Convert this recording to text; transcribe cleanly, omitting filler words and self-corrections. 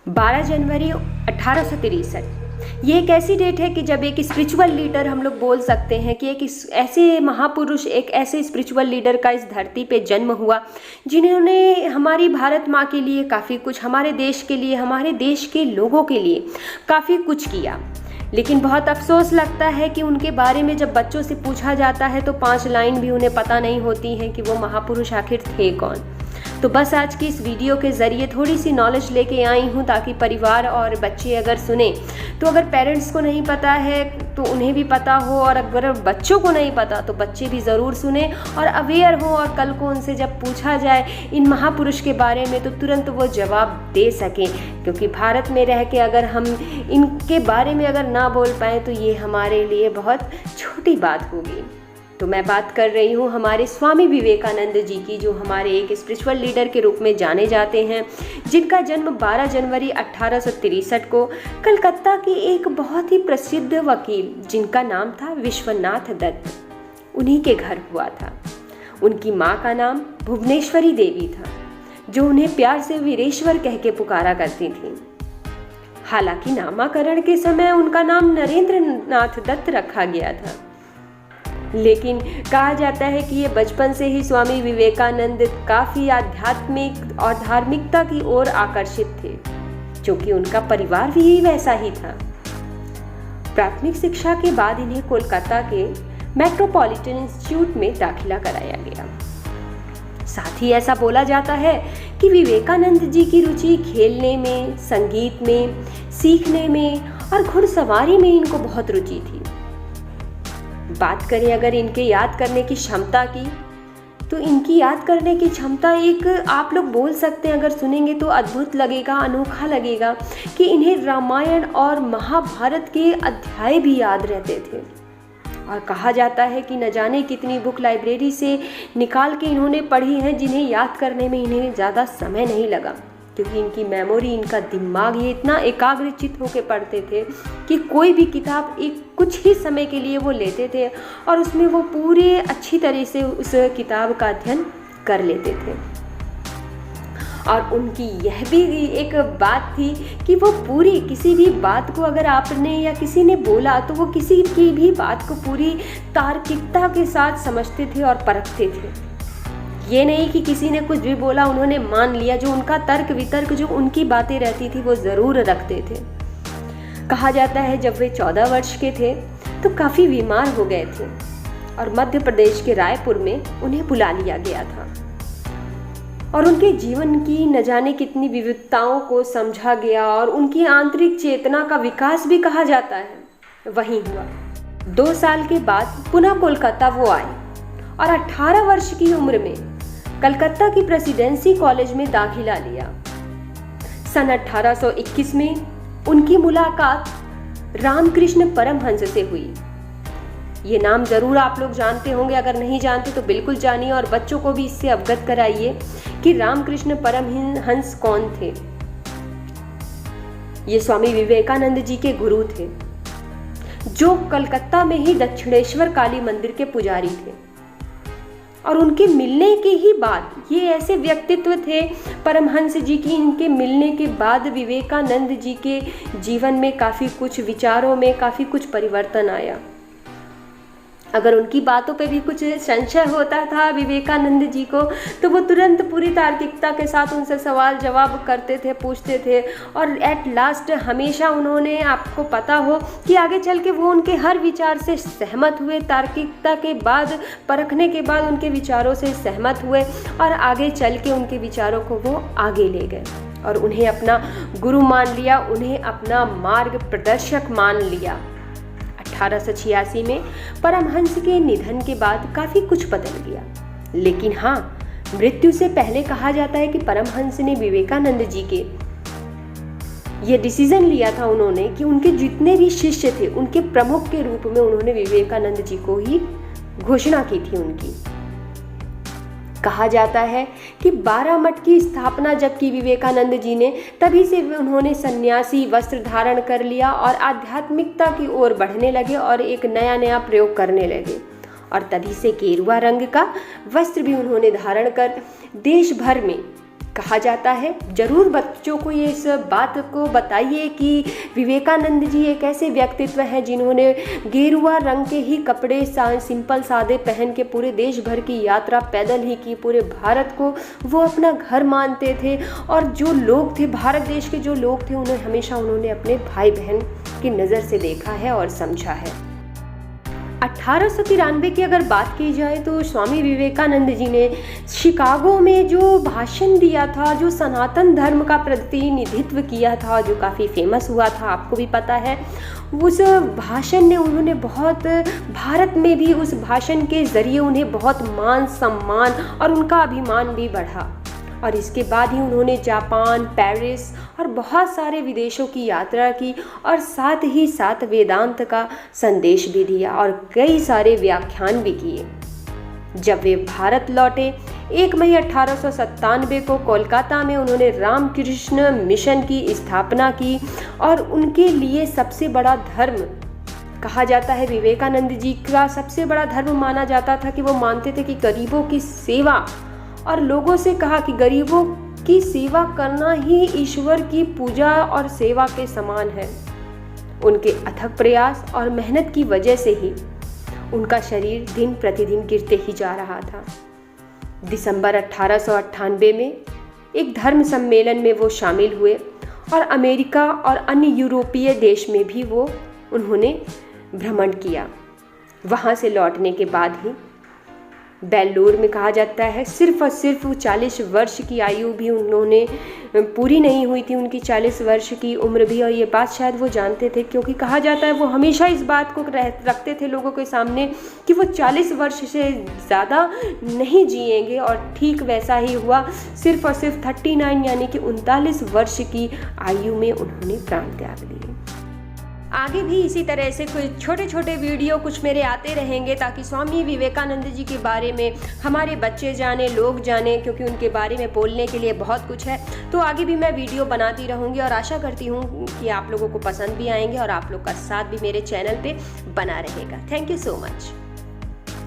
12 जनवरी 1863 ये एक ऐसी डेट है कि जब एक स्पिरिचुअल लीडर हम लोग बोल सकते हैं कि एक ऐसे महापुरुष, एक ऐसे स्पिरिचुअल लीडर का इस धरती पे जन्म हुआ जिन्होंने हमारी भारत माँ के लिए काफ़ी कुछ, हमारे देश के लिए, हमारे देश के लोगों के लिए काफ़ी कुछ किया। लेकिन बहुत अफसोस लगता है कि उनके बारे में जब बच्चों से पूछा जाता है तो 5 लाइन भी उन्हें पता नहीं होती हैं कि वो महापुरुष आखिर थे कौन। तो बस आज की इस वीडियो के ज़रिए थोड़ी सी नॉलेज लेके आई हूँ ताकि परिवार और बच्चे अगर सुने तो अगर पेरेंट्स को नहीं पता है तो उन्हें भी पता हो, और अगर बच्चों को नहीं पता तो बच्चे भी ज़रूर सुने और अवेयर हो, और कल को उनसे जब पूछा जाए इन महापुरुष के बारे में तो तुरंत वो जवाब दे सकें। क्योंकि भारत में रह के अगर हम इनके बारे में अगर ना बोल पाएँ तो ये हमारे लिए बहुत छोटी बात होगी। तो मैं बात कर रही हूँ हमारे स्वामी विवेकानंद जी की, जो हमारे एक स्पिरिचुअल लीडर के रूप में जाने जाते हैं, जिनका जन्म 12 जनवरी 1863 को कलकत्ता के एक बहुत ही प्रसिद्ध वकील जिनका नाम था विश्वनाथ दत्त, उन्हीं के घर हुआ था। उनकी माँ का नाम भुवनेश्वरी देवी था, जो उन्हें प्यार से वीरेश्वर कह के पुकारा करती थी। हालांकि नामकरण के समय उनका नाम नरेंद्र नाथ दत्त रखा गया था, लेकिन कहा जाता है कि ये बचपन से ही स्वामी विवेकानंद काफ़ी आध्यात्मिक और धार्मिकता की ओर आकर्षित थे, क्योंकि उनका परिवार भी वैसा ही था। प्राथमिक शिक्षा के बाद इन्हें कोलकाता के मेट्रोपॉलिटन इंस्टीट्यूट में दाखिला कराया गया। साथ ही ऐसा बोला जाता है कि विवेकानंद जी की रुचि खेलने में, संगीत में, सीखने में और घुड़सवारी में इनको बहुत रुचि थी। बात करें अगर इनके याद करने की क्षमता की, तो इनकी याद करने की क्षमता एक, आप लोग बोल सकते हैं, अगर सुनेंगे तो अद्भुत लगेगा, अनोखा लगेगा कि इन्हें रामायण और महाभारत के अध्याय भी याद रहते थे। और कहा जाता है कि न जाने कितनी बुक लाइब्रेरी से निकाल के इन्होंने पढ़ी हैं, जिन्हें याद करने में इन्हें ज़्यादा समय नहीं लगा, क्योंकि इनकी मेमोरी, इनका दिमाग ये इतना एकाग्रचित होकर पढ़ते थे कि कोई भी किताब एक कुछ ही समय के लिए वो लेते थे और उसमें वो पूरे अच्छी तरह से उस किताब का अध्ययन कर लेते थे। और उनकी यह भी एक बात थी कि वो पूरी किसी भी बात को अगर आपने या किसी ने बोला तो वो किसी की भी बात को पूरी तार्किकता के साथ समझते थे और परखते थे। ये नहीं कि किसी ने कुछ भी बोला उन्होंने मान लिया, जो उनका तर्क वितर्क, जो उनकी बातें रहती थी वो ज़रूर रखते थे। कहा जाता है जब वे 14 वर्ष के थे तो काफ़ी बीमार हो गए थे और मध्य प्रदेश के रायपुर में उन्हें बुला लिया गया था, और उनके जीवन की न जाने कितनी विविधताओं को समझा गया और उनकी आंतरिक चेतना का विकास भी कहा जाता है वहीं हुआ। 2 साल के बाद पुनः कोलकाता वो आए और 18 वर्ष की उम्र में कलकत्ता की प्रेसिडेंसी कॉलेज में दाखिला लिया। सन 1821 में उनकी मुलाकात रामकृष्ण परमहंस से हुई। ये नाम ज़रूर आप लोग जानते होंगे, अगर नहीं जानते तो बिल्कुल जानिए और बच्चों को भी इससे अवगत कराइए कि रामकृष्ण परमहंस कौन थे। ये स्वामी विवेकानंद जी के गुरु थे, जो कलकत्ता में ही दक्षिणेश्वर काली मंदिर के पुजारी थे। और उनके मिलने के ही बाद, ये ऐसे व्यक्तित्व थे परमहंस जी की, इनके मिलने के बाद विवेकानंद जी के जीवन में काफ़ी कुछ, विचारों में काफ़ी कुछ परिवर्तन आया। अगर उनकी बातों पे भी कुछ संशय होता था विवेकानंद जी को तो वो तुरंत पूरी तार्किकता के साथ उनसे सवाल जवाब करते थे, पूछते थे, और एट लास्ट हमेशा उन्होंने, आपको पता हो कि आगे चल के वो उनके हर विचार से सहमत हुए, तार्किकता के बाद, परखने के बाद उनके विचारों से सहमत हुए और आगे चल के उनके विचारों को वो आगे ले गए और उन्हें अपना गुरु मान लिया, उन्हें अपना मार्ग प्रदर्शक मान लिया। 1886 में परमहंस के निधन के बाद काफ़ी कुछ बदल गया, लेकिन हाँ, मृत्यु से पहले कहा जाता है कि परमहंस ने विवेकानंद जी के ये डिसीजन लिया था उन्होंने कि उनके जितने भी शिष्य थे उनके प्रमुख के रूप में उन्होंने विवेकानंद जी को ही घोषणा की थी उनकी। कहा जाता है कि 12 मठ की स्थापना जब की विवेकानंद जी ने, तभी से उन्होंने सन्यासी वस्त्र धारण कर लिया और आध्यात्मिकता की ओर बढ़ने लगे और एक नया नया प्रयोग करने लगे। और तभी से गेरुआ रंग का वस्त्र भी उन्होंने धारण कर देश भर में कहा जाता है। जरूर बच्चों को ये इस बात को बताइए कि विवेकानंद जी एक ऐसे व्यक्तित्व हैं जिन्होंने गेरुआ रंग के ही कपड़े सिंपल सादे पहन के पूरे देश भर की यात्रा पैदल ही की। पूरे भारत को वो अपना घर मानते थे और जो लोग थे, भारत देश के जो लोग थे, उन्हें हमेशा उन्होंने अपने भाई बहन की नज़र से देखा है और समझा है। 1893 की अगर बात की जाए तो स्वामी विवेकानंद जी ने शिकागो में जो भाषण दिया था, जो सनातन धर्म का प्रतिनिधित्व किया था, जो काफ़ी फेमस हुआ था, आपको भी पता है, उस भाषण ने उन्होंने बहुत, भारत में भी उस भाषण के ज़रिए उन्हें बहुत मान सम्मान और उनका अभिमान भी बढ़ा। और इसके बाद ही उन्होंने जापान, पेरिस और बहुत सारे विदेशों की यात्रा की और साथ ही साथ वेदांत का संदेश भी दिया और कई सारे व्याख्यान भी किए। जब वे भारत लौटे 1 मई 1897 को कोलकाता में उन्होंने रामकृष्ण मिशन की स्थापना की और उनके लिए सबसे बड़ा धर्म कहा जाता है, विवेकानंद जी का सबसे बड़ा धर्म माना जाता था कि वो मानते थे कि गरीबों की सेवा, और लोगों से कहा कि गरीबों की सेवा करना ही ईश्वर की पूजा और सेवा के समान है। उनके अथक प्रयास और मेहनत की वजह से ही उनका शरीर दिन प्रतिदिन गिरते ही जा रहा था। दिसंबर 1898 में एक धर्म सम्मेलन में वो शामिल हुए और अमेरिका और अन्य यूरोपीय देश में भी उन्होंने भ्रमण किया। वहाँ से लौटने के बाद ही बेल्लोर में कहा जाता है सिर्फ और सिर्फ 40 वर्ष की आयु भी उन्होंने पूरी नहीं हुई थी, उनकी 40 वर्ष की उम्र भी, और ये बात शायद वो जानते थे, क्योंकि कहा जाता है वो हमेशा इस बात को रखते थे लोगों के सामने कि वो 40 वर्ष से ज़्यादा नहीं जिएंगे, और ठीक वैसा ही हुआ। सिर्फ और सिर्फ 39 यानी कि 39 वर्ष की आयु में उन्होंने प्राण त्याग दिए। आगे भी इसी तरह से कुछ छोटे छोटे वीडियो कुछ मेरे आते रहेंगे ताकि स्वामी विवेकानंद जी के बारे में हमारे बच्चे जाने, लोग जाने, क्योंकि उनके बारे में बोलने के लिए बहुत कुछ है। तो आगे भी मैं वीडियो बनाती रहूँगी और आशा करती हूँ कि आप लोगों को पसंद भी आएंगे और आप लोग का साथ भी मेरे चैनल पे बना रहेगा। Thank you so much.